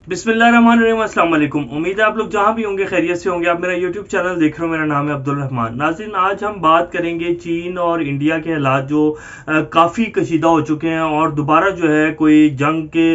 बिस्मिल्लाहिर्रहमानिर्रहीम, अस्सलाम वालेकुम। उम्मीद है आप लोग जहाँ भी होंगे खैरियत से होंगे। आप मेरा यूट्यूब चैनल देख रहे हो, मेरा नाम है अब्दुल रहमान। नाज़रीन, आज हम बात करेंगे चीन और इंडिया के हालात जो काफ़ी कशीदा हो चुके हैं और दोबारा जो है कोई जंग के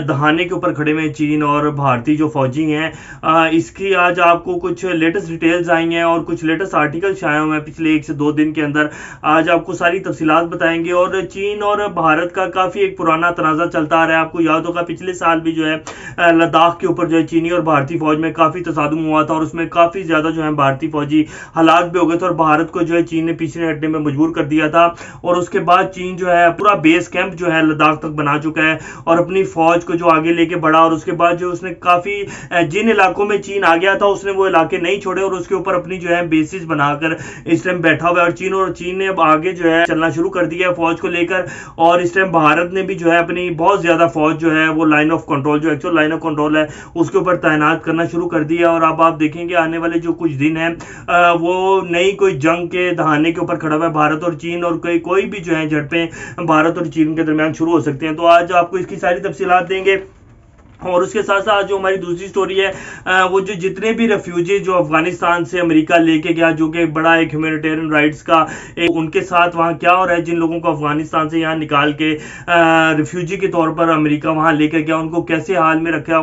दहाने के ऊपर खड़े हुए हैं चीन और भारतीय जो फौजी हैं। इसकी आज आपको कुछ लेटेस्ट डिटेल्स आई हैं और कुछ लेटेस्ट आर्टिकल आए हुए हैं पिछले 1 से 2 दिन के अंदर। आज आपको सारी तफसीलात बताएंगे। और चीन और भारत का काफ़ी एक पुराना तनाज़ा चलता आ रहा है। आपको याद होगा पिछले साल भी जो है लद्दाख के ऊपर जो है चीनी और भारतीय फौज में काफी तसादुम हुआ था और उसमें काफी ज्यादा जो है भारतीय फौजी हलाक भी हो गए थे और भारत को जो है चीन ने पीछे हटने में मजबूर कर दिया था। और उसके बाद चीन जो है पूरा बेस कैंप जो है लद्दाख तक बना चुका है और अपनी फौज को जो आगे लेके बढ़ा। और उसके बाद जो उसने काफी जिन इलाकों में चीन आ गया था उसने वो इलाके नहीं छोड़े और उसके ऊपर अपनी जो है बेसिस बनाकर इस टाइम बैठा हुआ है। और चीन ने अब आगे जो है चलना शुरू कर दिया है फौज को लेकर। और इस टाइम भारत ने भी जो है अपनी बहुत ज्यादा फौज जो है वो लाइन ऑफ कंट्रोल जो एक्चुअल लाइन ऑफ कंट्रोल है उसके ऊपर तैनात करना शुरू कर दिया। और अब आप देखेंगे आने वाले जो कुछ दिन हैं वो नई कोई जंग के दहाने के ऊपर खड़ा हुआ है भारत और चीन। और कोई भी जो है झड़पें भारत और चीन के दरमियान शुरू हो सकते हैं। तो आज आपको इसकी सारी तफसीलात देंगे। और उसके साथ साथ जो हमारी दूसरी स्टोरी है वो जो जितने भी रेफ्यूजी जो अफगानिस्तान से अमेरिका लेके गया, जो कि बड़ा एक ह्यूमैनिटेरियन राइट्स का उनके साथ वहाँ क्या हो रहा है, जिन लोगों को अफगानिस्तान से यहाँ निकाल के रेफ्यूजी के तौर पर अमेरिका वहाँ लेके गया, उनको कैसे हाल में रखा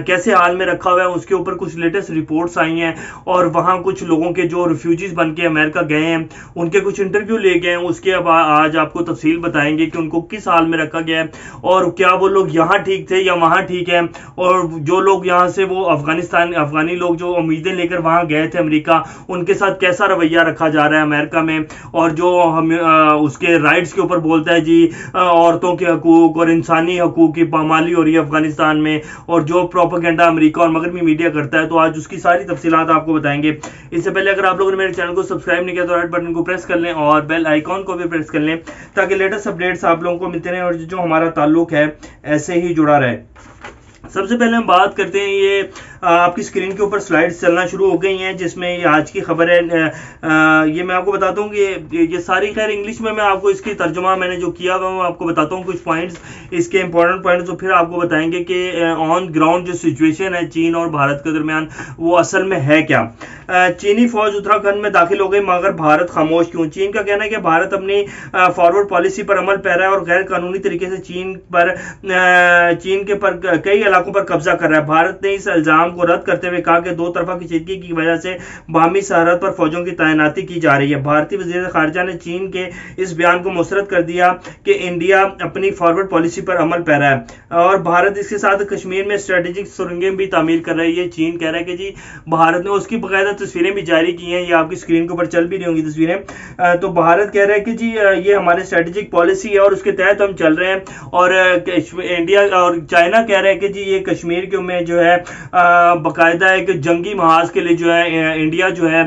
कैसे हाल में रखा हुआ है, उसके ऊपर कुछ लेटेस्ट रिपोर्ट्स आई हैं। और वहाँ कुछ लोगों के जो रेफ्यूजीज बन के अमेरिका गए हैं उनके कुछ इंटरव्यू ले गए हैं। उसके अब आज आपको तफसील बताएंगे कि उनको किस हाल में रखा गया है और क्या वो लोग यहाँ ठीक थे या वहाँ ठीक है। और जो लोग यहाँ से वो अफगानी लोग जो उम्मीदें लेकर वहां गए थे अमेरिका, उनके साथ कैसा रवैया रखा जा रहा है अमेरिका में। और जो हम उसके राइट्स के ऊपर बोलता है जी, औरतों के हकूक और इंसानी हकूक की पामाली हो रही है अफगानिस्तान में, और जो प्रोपेगेंडा अमेरिका और मगरबी मीडिया करता है। तो आज उसकी सारी तफसीलात आपको बताएंगे। इससे पहले अगर आप लोगों ने मेरे चैनल को सब्सक्राइब नहीं किया तो रेड बटन को प्रेस कर लें और बेल आइकॉन को भी प्रेस कर लें ताकि लेटेस्ट अपडेट्स आप लोगों को मिलते रहें और जो हमारा ताल्लुक है ऐसे ही जुड़ा रहे। सबसे पहले हम बात करते हैं, ये आपकी स्क्रीन के ऊपर स्लाइड्स चलना शुरू हो गई हैं जिसमें ये आज की खबर है। ये मैं आपको बताता हूँ कि ये सारी खैर इंग्लिश में मैं आपको इसकी तर्जुमा मैंने जो किया हुआ मैं आपको बताता हूँ कुछ पॉइंट्स, इसके इंपॉर्टेंट पॉइंट्स। तो फिर आपको बताएंगे कि ऑन ग्राउंड जो सिचुएशन है चीन और भारत के दरमियान वो असल में है क्या। चीनी फौज उत्तराखंड में दाखिल हो गई मगर भारत खामोश क्यों। चीन का कहना है कि भारत अपनी फॉरवर्ड पॉलिसी पर अमल पैरा है और गैर कानूनी तरीके से चीन के पर कई इलाकों पर कब्जा कर रहा है। भारत ने इस इल्जाम को रद्द करते हुए कहा कि दो तरफा कशीदगी की वजह से बाहमी सरहद पर फौजों की तैनाती की जा रही है। भारतीय वजीर खारजा ने चीन के इस बयान को मुस्तरद कर दिया कि इंडिया अपनी फॉरवर्ड पॉलिसी पर अमल पैरा है और भारत इसके साथ कश्मीर में स्ट्रेटेजिक सुरंगें भी तामीर कर रही है। चीन कह रहा है कि जी भारत ने उसकी बाकायदा तस्वीरें भी जारी की हैं, ये आपकी स्क्रीन के ऊपर चल भी रही होंगी तस्वीरें। तो भारत कह रहा है कि जी ये हमारे स्ट्रेटेजिक पॉलिसी है और उसके तहत हम चल रहे हैं। और इंडिया और चाइना कह रहे हैं कि जी ये कश्मीर के में जो है बाकायदा एक जंगी महाज के लिए जो है इंडिया जो है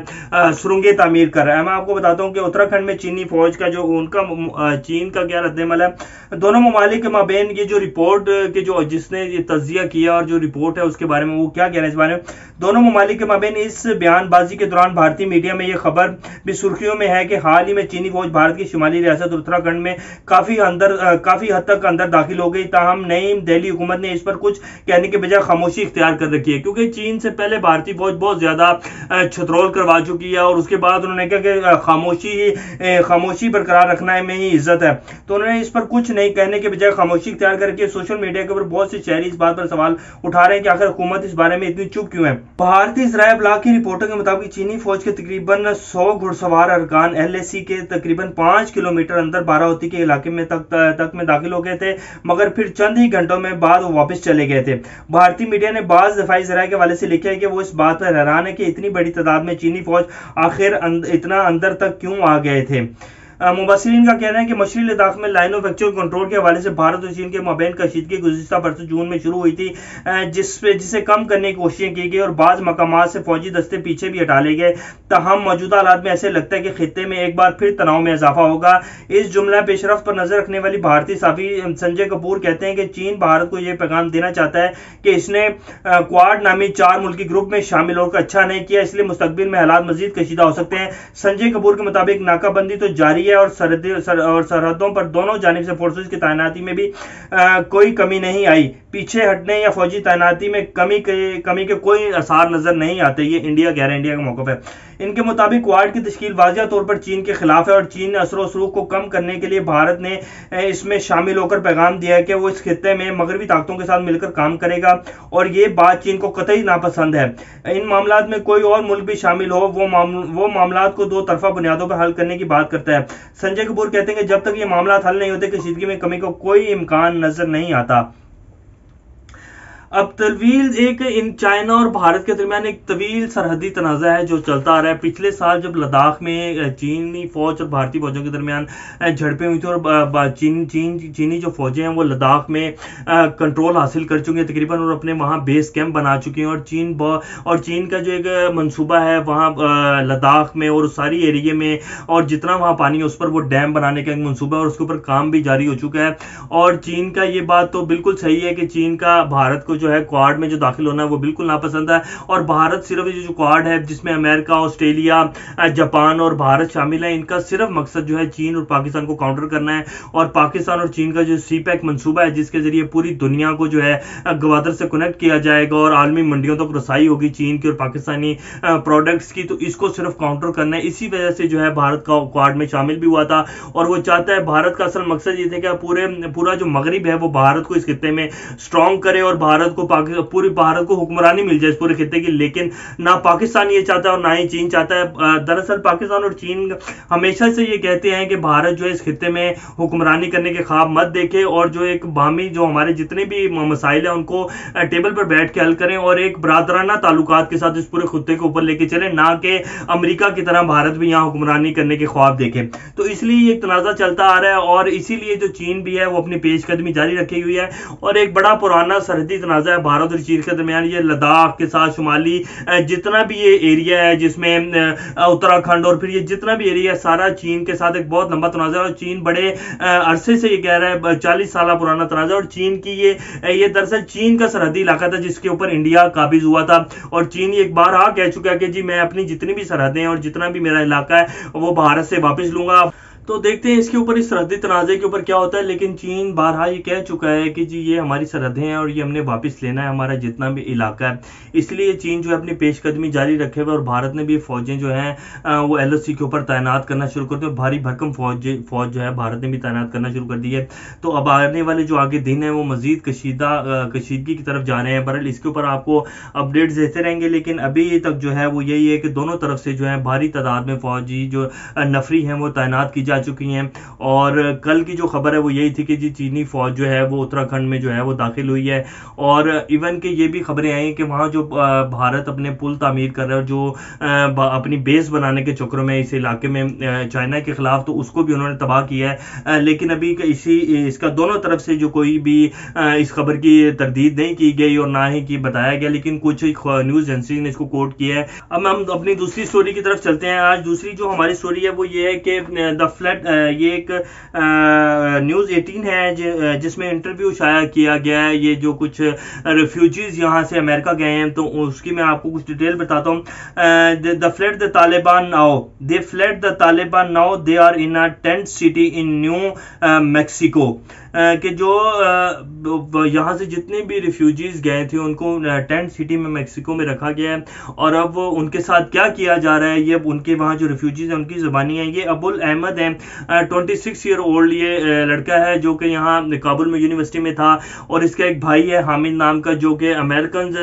सुरंगें तामीर कर रहा है। मैं आपको बताता हूं कि उत्तराखंड में चीनी फौज का जो उनका चीन का क्या रद्दमल है, दोनों ममालिक के माबेन ये जो रिपोर्ट के जो जिसने ये तज्जिया किया और जो रिपोर्ट है उसके बारे में वो क्या कह रहे हैं इस बारे में। दोनों ममालिक के माबेन इस बयानबाजी के दौरान भारतीय मीडिया में यह खबर भी सुर्खियों में है कि हाल ही में चीनी फौज भारत की शुमाली रियासत उत्तराखंड में काफी हद तक अंदर दाखिल हो गई। ताहम नई दिल्ली हुकूमत ने इस पर कुछ कहने के बजाय खामोशी इख्तियार कर रखी है क्योंकि चीन से पहले भारतीय फौज बहुत ज्यादा छतरोल करवा चुकी है और उसके बाद उन्होंने कहा कि खामोशी बरकरार रखना में ही इज्जत है। तो उन्होंने इस पर कुछ नहीं कहने के बजाय खामोशी इख्तियार करके सोशल मीडिया के ऊपर बहुत से शहरी इस बात पर सवाल उठा रहे हैं कि आखिर हुकूमत इस बारे में इतनी चुप क्यों है। भारतीय ज़राए इब्लाग की रिपोर्टों के मुताबिक चीनी फौज के तकरीबन 100 घुड़सवार अरकान LAC के तकरीबन 5 किलोमीटर अंदर बारावती के इलाके में तक में दाखिल हो गए थे मगर फिर चंद ही घंटों में बाद वो वापस चले गए थे। भारतीय मीडिया ने बाज़ दफाई ज़राए के हवाले से लिखा है कि वो इस बात पर हैरान है कि इतनी बड़ी तादाद में चीनी फौज आखिर इतना अंदर तक क्यों आ गए थे। मुबसरीन का कहना है कि मशरक़ी लद्दाख में लाइन ऑफ एक्चुअल कंट्रोल के हवाले से भारत और चीन के माबैन कशीदगी गुज़िश्ता बरसों जून में शुरू हुई थी जिसे कम करने की कोशिशें की गई और बाज़ मकामात से फौजी दस्ते पीछे भी हटा ले गए। तहम मौजूदा हालात में ऐसे लगता है कि खित्ते में एक बार फिर तनाव में इजाफा होगा। इस जुमला पेशरफ्त पर नजर रखने वाली भारतीय साफी संजय कपूर कहते हैं कि चीन भारत को यह पैगाम देना चाहता है कि इसने क्वाड नामी 4 मुल्की ग्रुप में शामिल होकर अच्छा नहीं किया, इसलिए मुस्तकबिल में हालात मजीद कशीदा हो सकते हैं। संजय कपूर के मुताबिक नाकाबंदी तो जारी جاری ہے اور سرحدوں پر دونوں جانب سے فورسز کی تعیناتی میں بھی کوئی کمی نہیں آئی. پیچھے ہٹنے یا فوجی تعیناتی میں کمی کے کوئی آثار نظر نہیں آتے. یہ انڈیا کہہ رہے ہیں، انڈیا کا موقف ہے. ان کے مطابق کوارڈ کی تشکیل واضح طور پر چین کے خلاف ہے اور چین نے اثر و رسوخ کو کم کرنے کے لیے بھارت نے اس میں شامل ہو کر پیغام دیا ہے کہ وہ اس خطے میں مغربی طاقتوں کے ساتھ مل کر کام کرے گا اور یہ بات چین کو قطعی ناپسند ہے. ان معاملات میں کوئی اور ملک بھی شامل ہو وہ معاملات کو دو طرفہ بنیادوں پر حل کرنے کی بات کرتا ہے. سنجے کپور کہتے ہیں کہ جب تک یہ معاملات حل نہیں ہوتے کشیدگی میں کمی کا کوئی امکان نظر نہیں آتا. اب چائنا اور بھارت کے درمیان ایک طویل سرحدی تنازع ہے جو چلتا آ رہا ہے. پچھلے سال جب لداخ میں چینی فوج اور بھارتی فوجوں کے درمیان جھڑپیں ہوئی تھی اور چینی جو فوجیں ہیں وہ لداخ میں کنٹرول حاصل کر چکی ہیں تقریباً اور اپنے وہاں بیس کیمپ بنا چکی ہیں اور چین کا جو ایک منصوبہ ہے وہاں لداخ میں اور ساری ایریے میں اور جتنا وہاں پانی ہے اس پر وہ ڈیم بنانے کا ایک منصوبہ ہے اور اس کے اوپر کام بھی جاری ہو چکا ہے. اور چین کا یہ بات تو بالکل صحیح ہے کہ چین کا بھارت کو جو ہے کوارڈ میں جو داخل ہونا ہے وہ بالکل ناپسند ہے اور بھارت صرف یہ جو کوارڈ ہے جس میں امریکہ، آسٹریلیا، جاپان اور بھارت شامل ہیں، ان کا صرف مقصد جو ہے چین اور پاکستان کو کاؤنٹر کرنا ہے. اور پاکستان اور چین کا جو سی پیک منصوبہ ہے جس کے ذریعے پوری دنیا کو جو ہے گوادر سے کنیکٹ کیا جائے گا اور عالمی منڈیوں تک رسائی ہوگی چین کی اور پاکستانی پروڈکٹس کی، تو اس کو صرف کاؤنٹر کرنا ہے. اسی وجہ سے جو ہے بھارت کا کوارڈ میں شامل بھی ہوا تھا اور وہ چاہتا ہے بھارت کا اصل مقصد یہ تھا کہ پورا جو مغرب ہے وہ بھارت کو اس خطے میں اسٹرانگ کرے اور پوری بھارت کو حکمرانی مل جائے اس پورے خطے کی. لیکن نہ پاکستان یہ چاہتا ہے اور نہ ہی چین چاہتا ہے. دراصل پاکستان اور چین ہمیشہ سے یہ کہتے ہیں کہ بھارت جو ہے اس خطے میں حکمرانی کرنے کے خواب مت دیکھے اور جو ایک باہمی جو ہمارے جتنے بھی مسائل ہیں ان کو ٹیبل پر بیٹھ کے حل کریں اور ایک برادرانہ تعلقات کے ساتھ اس پورے خطے کو اوپر لے کے چلیں، نہ کہ امریکہ کی طرح بھارت بھی یہاں حکمرانی کرنے کے خواب دیکھے. تو اس لیے یہ ایک تنازع چلتا آ رہا ہے اور اسی لیے جو چین بھی ہے وہ اپنی پیش قدمی جاری رکھی ہوئی ہے اور ایک بڑا پرانا سرحدی تنازع ہے بھارت اور چین کے درمیان. یہ لداخ کے ساتھ شمالی جتنا بھی یہ ایریا ہے جس میں اتراکھنڈ اور پھر یہ جتنا بھی ایریا ہے سارا چین کے ساتھ ایک بہت لمبا تنازع ہے اور چین بڑے عرصے سے یہ کہہ رہا ہے 40 سالہ پرانا تنازع. اور چین کی یہ دراصل چین کا سرحدی علاقہ تھا جس کے اوپر انڈیا قابض ہوا تھا اور چین ایک بار کہہ چکا ہے کہ جی میں اپنی جتنی بھی سرحدیں ہیں اور جتنا بھی میرا علاقہ ہے وہ بھارت سے واپس لوں گا. تو دیکھتے ہیں اس کے اوپر اس سرحدی تنازع کے اوپر کیا ہوتا ہے. لیکن چین بارہا یہ کہہ چکا ہے کہ جی یہ ہماری سرحدیں ہیں اور یہ ہم نے واپس لینا ہے ہمارا جتنا بھی علاقہ ہے. اس لیے چین جو ہے اپنی پیش قدمی جاری رکھے ہوئے اور بھارت نے بھی فوجیں جو ہیں وہ ایل او سی کے اوپر تعینات کرنا شروع کر دی اور بھاری بھرکم فوج جو ہے بھارت نے بھی تعینات کرنا شروع کر دی ہے. تو اب آنے والے جو آگے دن ہیں وہ مزید کشیدگی کی طرف جا رہے ہیں. بہرحال اس کے اوپر آپ کو اپڈیٹس دیتے رہیں گے لیکن ابھی تک جو ہے وہ یہی ہے کہ دونوں طرف سے جو ہے بھاری تعداد میں فوجی جو نفری ہیں وہ تعینات کی جا چکی ہیں. اور کل کی جو خبر ہے وہ یہی تھی کہ جی چینی فوج جو ہے وہ اتراکھنڈ میں جو ہے وہ داخل ہوئی ہے اور ایون کہ یہ بھی خبریں آئیں کہ وہاں جو بھارت اپنے پل تعمیر کر رہا ہے جو اپنی بیس بنانے کے چکر میں اس علاقے میں چائنا کے خلاف تو اس کو بھی انہوں نے تباہ کیا ہے. لیکن ابھی اس کا دونوں طرف سے جو کوئی بھی اس خبر کی تردید نہیں کی گئی اور نہ ہی کی بتایا گیا لیکن کچھ نیوز ایجنسی نے اس کو کوٹ کیا ہے. اب ہم اپنی دوسری سٹوری کی طرف چلتے ہیں. آج دوسری جو ہماری سٹوری ہے وہ یہ ہے کہ دا فلڈ یہ ایک نیوز 18 ہے جس میں انٹرویو شائع کیا گیا ہے. یہ جو کچھ ریفیوجیز یہاں سے امریکہ گئے ہیں تو اس کی میں آپ کو کچھ ڈیٹیل بتاتا ہوں. they fled the Taliban now they are in a tent city in New Mexico. کہ جو یہاں سے جتنے بھی ریفیوجیز گئے تھے ان کو ٹینٹ سٹی میں میکسیکو میں رکھا گیا ہے اور اب ان کے ساتھ کیا کیا جا رہا ہے یہ اب ان کے وہاں جو ریفیوجیز ہیں ان کی زبانی ہیں. یہ ابو الاحمد ہیں 26 ایئر اولڈ یہ لڑکا ہے جو کہ یہاں کابل میں یونیورسٹی میں تھا اور اس کا ایک بھائی ہے حامد نام کا جو کہ امریکنز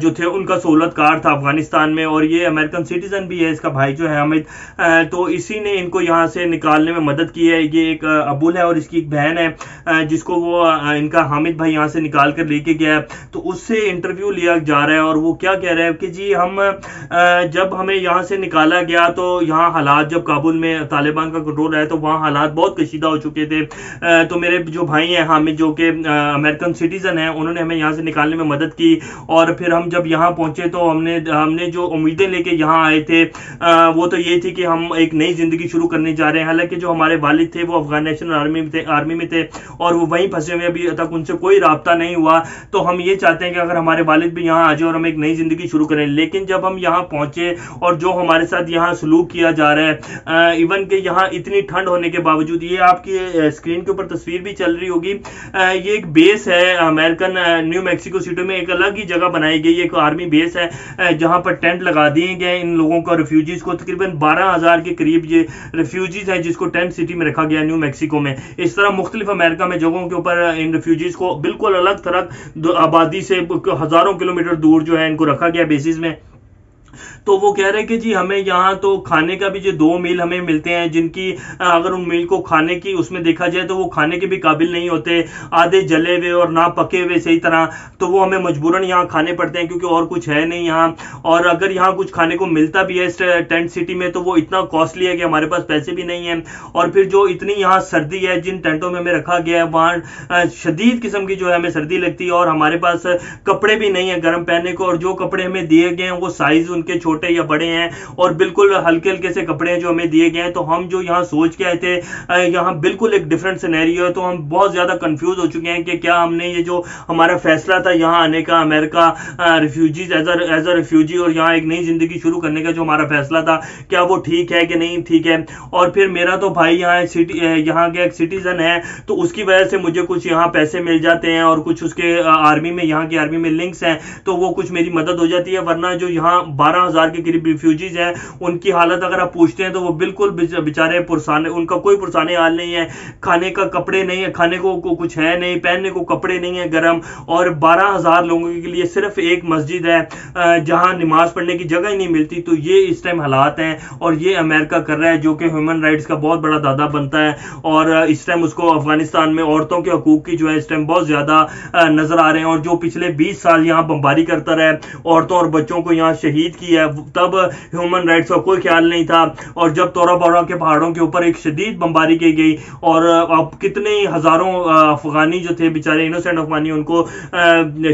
جو تھے ان کا سہولت کار تھا افغانستان میں اور یہ امریکن سٹیزن بھی ہے اس کا بھائی جو ہے حامد. تو اسی نے ان کو یہاں سے نکالنے میں مدد کی ہے. یہ ایک ابول ہے اور اس کی ایک بہن ہے جس کو وہ ان کا حامد بھائی یہاں سے نکال کر لے کے گیا ہے. تو اس سے انٹرویو لیا جا رہا ہے اور وہ کیا کہہ رہا ہے کہ جی ہم جب ہمیں یہاں سے نکالا گیا تو یہاں حالات جب کابل میں طالبان کا کنٹرول ہے تو وہاں حالات بہت کشیدہ ہو چکے تھے. تو میرے جو بھائی ہیں حامد جو کہ امریکن سٹیزن ہیں انہوں نے ہمیں یہاں سے نکالنے میں مدد کی اور پھر ہم جب یہاں پہنچے تو ہم نے جو امیدیں لے کے یہاں آئے تھے وہ تو یہ تھی کہ ہم ایک نئی زندگی شروع کرنے جا رہے ہیں. حالانکہ جو ہمارے والد تھے وہ افغان نیشنل آرمی میں تھے اور وہ وہیں پھنسے ہوئے ابھی تک ان سے کوئی رابطہ نہیں ہوا. تو ہم یہ چاہتے ہیں کہ اگر ہمارے والد بھی یہاں آ جائے اور ہم ایک نئی زندگی شروع کریں. لیکن جب ہم یہاں پہنچے اور جو ہمارے ساتھ یہاں سلوک کیا جا رہا ہے ایون کہ یہاں اتنی इतनी ठंड होने के बावजूद। ये आपकी स्क्रीन के ऊपर तस्वीर भी चल रही होगी, ये एक बेस है अमेरिकन न्यू मैक्सिको सिटी में, एक अलग ही जगह बनाई गई, एक आर्मी बेस है जहां पर टेंट लगा दिए गए इन लोगों को, रिफ्यूजीज को। तकरीबन 12,000 के करीब ये रिफ्यूजीज हैं जिसको टेंट सिटी में रखा गया न्यू मैक्सिको में। इस तरह मुख्तलिफ अमेरिका में जगहों के ऊपर इन रिफ्यूजीज को बिल्कुल अलग थलग आबादी से हजारों किलोमीटर दूर जो है इनको रखा गया बेसिस में। तो वो कह रहे हैं कि जी हमें यहाँ तो खाने का भी जो 2 मील हमें मिलते हैं, जिनकी अगर उन मील को खाने की उसमें देखा जाए तो वो खाने के भी काबिल नहीं होते, आधे जले हुए और ना पके हुए सही तरह, तो वो हमें मजबूरन यहाँ खाने पड़ते हैं क्योंकि और कुछ है नहीं यहाँ। और अगर यहाँ कुछ खाने को मिलता भी है इस टेंट सिटी में तो वो इतना कॉस्टली है कि हमारे पास पैसे भी नहीं है। और फिर जो इतनी यहाँ सर्दी है, जिन टेंटों में हमें रखा गया है वहाँ शदीद किस्म की जो है हमें सर्दी लगती है, और हमारे पास कपड़े भी नहीं है गर्म पहनने को, और जो कपड़े हमें दिए गए हैं वो साइज उनके छोटे या बड़े हैं और बिल्कुल हल्के हल्के से कपड़े हैं जो हमें दिए गए हैं। तो हम जो यहाँ सोच के आए थे यहाँ बिल्कुल एक डिफरेंट सिनेरियो है, तो हम बहुत ज्यादा कंफ्यूज हो चुके हैं कि क्या हमने ये जो हमारा फैसला था यहाँ आने का, America refugees as a refugee और यहाँ एक नई जिंदगी शुरू करने का जो हमारा फैसला था, क्या वो ठीक है कि नहीं ठीक है। और फिर मेरा तो भाई यहाँ का एक सिटीजन है, तो उसकी वजह से मुझे कुछ यहाँ पैसे मिल जाते हैं और कुछ उसके आर्मी में, यहाँ की आर्मी में लिंक्स हैं, तो वो कुछ मेरी मदद हो जाती है। वरना जो यहाँ 12,000 के करीब रिफ्यूजीज हैं उनकी हालत अगर आप पूछते हैं तो वो बिल्कुल बेचारे पुरसाने, उनका कोई पुरसाने हाल नहीं है, खाने का कपड़े नहीं है, खाने को कुछ है नहीं, पहनने को कपड़े नहीं है गर्म, और 12,000 लोगों के लिए सिर्फ एक मस्जिद है जहां नमाज पढ़ने की जगह ही नहीं मिलती। तो ये इस टाइम हालात हैं और ये अमेरिका कर रहा है जो कि ह्यूमन राइट्स का बहुत बड़ा दादा बनता है, और इस टाइम उसको अफगानिस्तान में औरतों के हकूक की जो है इस टाइम बहुत ज्यादा नजर आ रहे हैं। और जो पिछले 20 साल यहाँ बमबारी करता रहा, औरतों और बच्चों को यहाँ शहीद किया, तब ह्यूमन राइट्स का कोई ख्याल नहीं था। और जब तोरा बोरा के पहाड़ों के ऊपर एक शदीद बमबारी की गई और अब कितने हजारों अफगानी जो थे बेचारे इनोसेंट अफगानी, उनको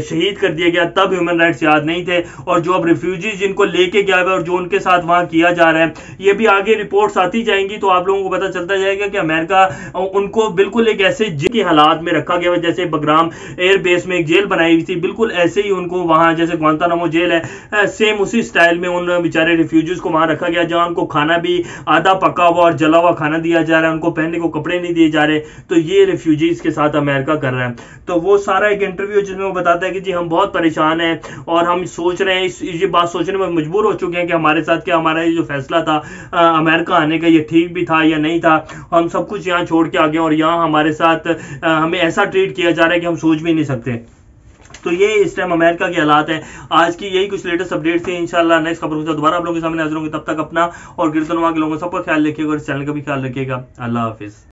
शहीद कर दिया गया, तब ह्यूमन राइट्स याद नहीं थे। और जो अब रिफ्यूजीज जिनको लेके गया हुआ और जो उनके साथ वहां किया जा रहा है, ये भी आगे रिपोर्ट्स आती जाएंगी तो आप लोगों को पता चलता जाएगा कि अमेरिका उनको बिल्कुल एक ऐसे जेल के हालात में रखा गया, जैसे बगराम एयर बेस में एक जेल बनाई हुई थी, बिल्कुल ऐसे ही उनको वहां जैसे ग्वांतानामो जेल है, सेम उसी स्टाइल में उन बेचारे रिफ्यूजीज को वहां रखा गया, जहां उनको खाना भी आधा पका हुआ और जला हुआ खाना दिया जा रहा है, उनको पहनने को कपड़े नहीं दिए जा रहे। तो ये रिफ्यूजीज के साथ अमेरिका कर रहा है। तो वो सारा एक इंटरव्यू जिसमें वो बताता है कि जी हम बहुत परेशान हैं और हम सोच रहे हैं, ये बात सोचने में मजबूर हो चुके हैं कि हमारे साथ क्या हमारा ये जो फैसला था अमेरिका आने का, ये ठीक भी था या नहीं था। हम सब कुछ यहाँ छोड़ के आ गए और यहाँ हमारे साथ हमें ऐसा ट्रीट किया जा रहा है कि हम सोच भी नहीं सकते। तो ये इस टाइम अमेरिका के हालात हैं। आज की यही कुछ लेटेस्ट अपडेट थी। इंशाल्लाह नेक्स्ट खबरों के साथ दोबारा आप लोगों के सामने हाजिर होंगे। तब तक अपना और गिरदनवा के लोगों का सबका ख्याल रखिएगा और इस चैनल का भी ख्याल रखिएगा। अल्लाह हाफिज।